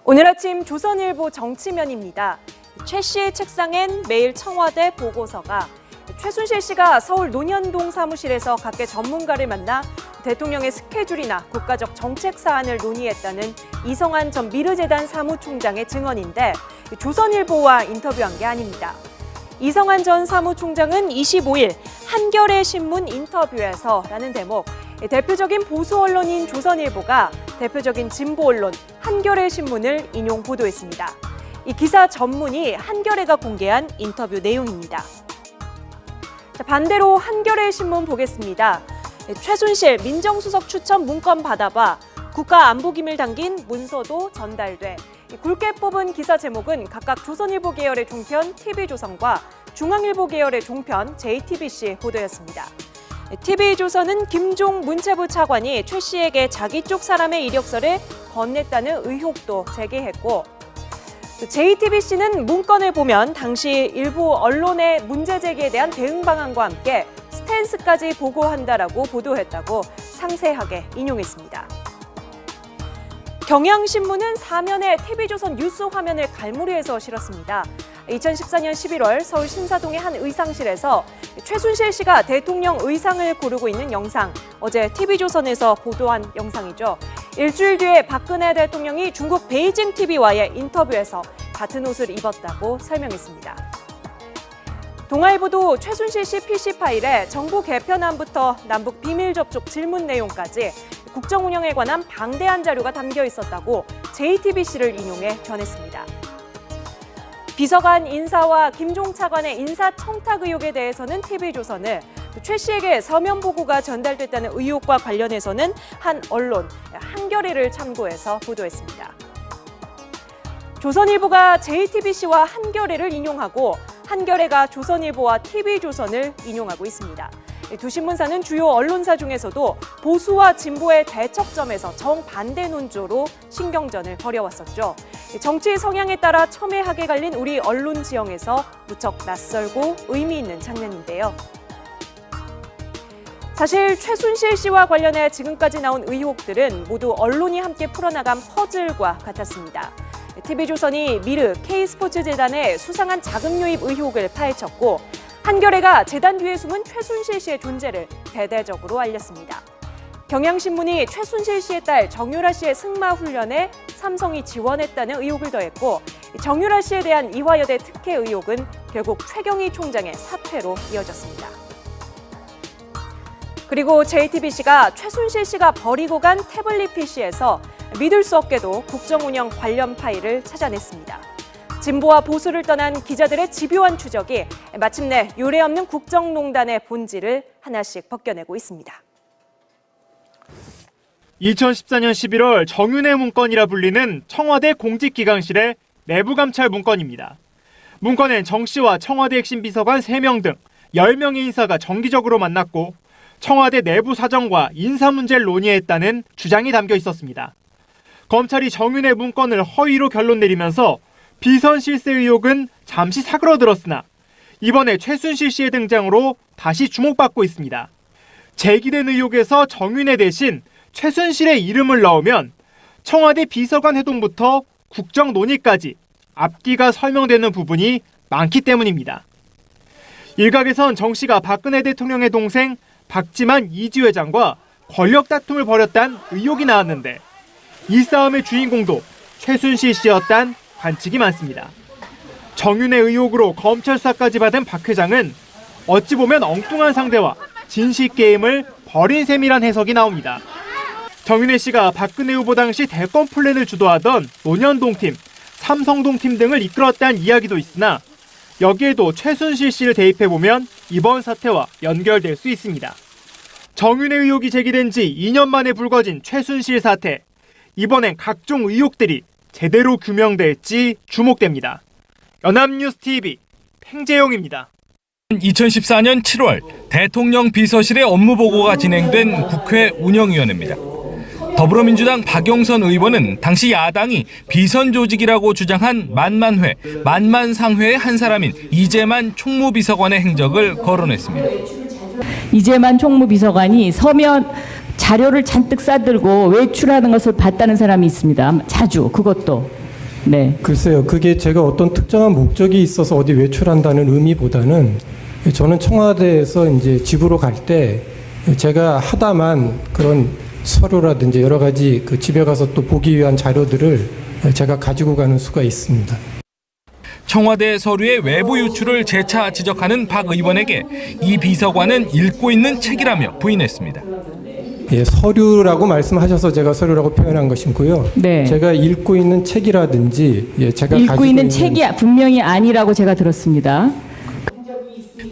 오늘 아침 조선일보 정치면입니다. 최 씨의 책상엔 매일 청와대 보고서가, 최순실 씨가 서울 논현동 사무실에서 각계 전문가를 만나 대통령의 스케줄이나 국가적 정책 사안을 논의했다는 이성한 전 미르재단 사무총장의 증언인데, 조선일보와 인터뷰한 게 아닙니다. 이성한 전 사무총장은 25일 한겨레 신문 인터뷰에서 라는 대목, 대표적인 보수 언론인 조선일보가 대표적인 진보 언론 한겨레 신문을 인용 보도했습니다. 이 기사 전문이 한겨레가 공개한 인터뷰 내용입니다. 반대로 한겨레 신문 보겠습니다. 최순실 민정수석 추천 문건 받아봐, 국가안보기밀 담긴 문서도 전달돼. 굵게 뽑은 기사 제목은 각각 조선일보 계열의 종편 TV조선과 중앙일보 계열의 종편 JTBC 보도였습니다. TV조선은 김종 문체부 차관이 최 씨에게 자기 쪽 사람의 이력서를 건넸다는 의혹도 제기했고, JTBC는 문건을 보면 당시 일부 언론의 문제 제기에 대한 대응 방안과 함께 스탠스까지 보고한다라고 보도했다고 상세하게 인용했습니다. 경향신문은 사면에 TV조선 뉴스 화면을 갈무리해서 실었습니다. 2014년 11월 서울 신사동의 한 의상실에서 최순실 씨가 대통령 의상을 고르고 있는 영상, 어제 TV조선에서 보도한 영상이죠. 일주일 뒤에 박근혜 대통령이 중국 베이징 TV와의 인터뷰에서 같은 옷을 입었다고 설명했습니다. 동아일보도 최순실 씨 PC 파일에 정부 개편안부터 남북 비밀 접촉 질문 내용까지 국정 운영에 관한 방대한 자료가 담겨 있었다고 JTBC를 인용해 전했습니다. 비서관 인사와 김종 차관의 인사 청탁 의혹에 대해서는 TV조선을, 최 씨에게 서면 보고가 전달됐다는 의혹과 관련해서는 한 언론, 한겨레를 참고해서 보도했습니다. 조선일보가 JTBC와 한겨레를 인용하고 한겨레가 조선일보와 TV조선을 인용하고 있습니다. 두 신문사는 주요 언론사 중에서도 보수와 진보의 대척점에서 정반대 논조로 신경전을 벌여왔었죠. 정치 성향에 따라 첨예하게 갈린 우리 언론 지형에서 무척 낯설고 의미 있는 장면인데요. 사실 최순실 씨와 관련해 지금까지 나온 의혹들은 모두 언론이 함께 풀어나간 퍼즐과 같았습니다. TV조선이 미르 K스포츠재단의 수상한 자금 유입 의혹을 파헤쳤고, 한겨레가 재단 뒤에 숨은 최순실 씨의 존재를 대대적으로 알렸습니다. 경향신문이 최순실 씨의 딸 정유라 씨의 승마 훈련에 삼성이 지원했다는 의혹을 더했고, 정유라 씨에 대한 이화여대 특혜 의혹은 결국 최경희 총장의 사퇴로 이어졌습니다. 그리고 JTBC가 최순실 씨가 버리고 간 태블릿 PC에서 믿을 수 없게도 국정운영 관련 파일을 찾아냈습니다. 진보와 보수를 떠난 기자들의 집요한 추적이 마침내 유례없는 국정농단의 본질을 하나씩 벗겨내고 있습니다. 2014년 11월 정윤회 문건이라 불리는 청와대 공직기강실의 내부감찰 문건입니다. 문건엔 정 씨와 청와대 핵심 비서관 3명 등 10명의 인사가 정기적으로 만났고 청와대 내부 사정과 인사 문제를 논의했다는 주장이 담겨 있었습니다. 검찰이 정윤회 문건을 허위로 결론 내리면서 비선 실세 의혹은 잠시 사그러들었으나 이번에 최순실 씨의 등장으로 다시 주목받고 있습니다. 제기된 의혹에서 정윤회 대신 최순실의 이름을 넣으면 청와대 비서관 회동부터 국정 논의까지 앞뒤가 설명되는 부분이 많기 때문입니다. 일각에선 정 씨가 박근혜 대통령의 동생 박지만 이지회장과 권력 다툼을 벌였다는 의혹이 나왔는데, 이 싸움의 주인공도 최순실 씨였다는 관측이 많습니다. 정윤회 의혹으로 검찰 수사까지 받은 박 회장은 어찌 보면 엉뚱한 상대와 진실 게임을 벌인 셈이란 해석이 나옵니다. 정윤회 씨가 박근혜 후보 당시 대권 플랜을 주도하던 논현동팀, 삼성동팀 등을 이끌었다는 이야기도 있으나 여기에도 최순실 씨를 대입해보면 이번 사태와 연결될 수 있습니다. 정윤회 의혹이 제기된 지 2년 만에 불거진 최순실 사태. 이번엔 각종 의혹들이 제대로 규명될지 주목됩니다. 연합뉴스TV 팽재용입니다. 2014년 7월 대통령 비서실의 업무보고가 진행된 국회 운영위원회입니다. 더불어민주당 박영선 의원은 당시 야당이 비선 조직이라고 주장한 만만회, 만만상회의 한 사람인 이재만 총무비서관의 행적을 거론했습니다. 이재만 총무비서관이 서면 자료를 잔뜩 싸들고 외출하는 것을 봤다는 사람이 있습니다. 자주 그것도. 네. 글쎄요, 그게 제가 어떤 특정한 목적이 있어서 어디 외출한다는 의미보다는 저는 청와대에서 이제 집으로 갈 때 제가 하다만 그런 서류라든지 여러 가지 그 집에 가서 또 보기 위한 자료들을 제가 가지고 가는 수가 있습니다. 청와대 서류의 외부 유출을 재차 지적하는 박 의원에게 이 비서관은 읽고 있는 책이라며 부인했습니다. 예, 서류라고 말씀하셔서 제가 서류라고 표현한 것이고요. 네. 제가 읽고 있는 책이라든지 제가 읽고 가지고 있는 책이 분명히 아니라고 제가 들었습니다.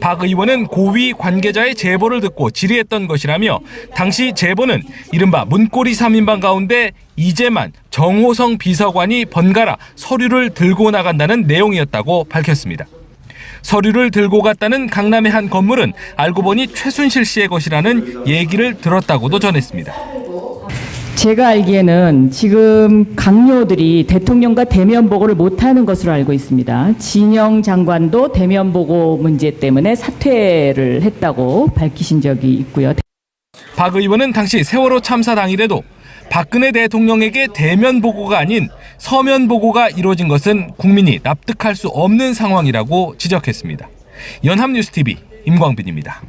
박 의원은 고위 관계자의 제보를 듣고 질의했던 것이라며 당시 제보는 이른바 문고리 3인방 가운데 이재만, 정호성 비서관이 번갈아 서류를 들고 나간다는 내용이었다고 밝혔습니다. 서류를 들고 갔다는 강남의 한 건물은 알고 보니 최순실 씨의 것이라는 얘기를 들었다고도 전했습니다. 제가 알기에는 지금 강요들이 대통령과 대면 보고를 못하는 것으로 알고 있습니다. 진영 장관도 대면 보고 문제 때문에 사퇴를 했다고 밝히신 적이 있고요. 박 의원은 당시 세월호 참사 당일에도 박근혜 대통령에게 대면 보고가 아닌 서면 보고가 이루어진 것은 국민이 납득할 수 없는 상황이라고 지적했습니다. 연합뉴스TV 임광빈입니다.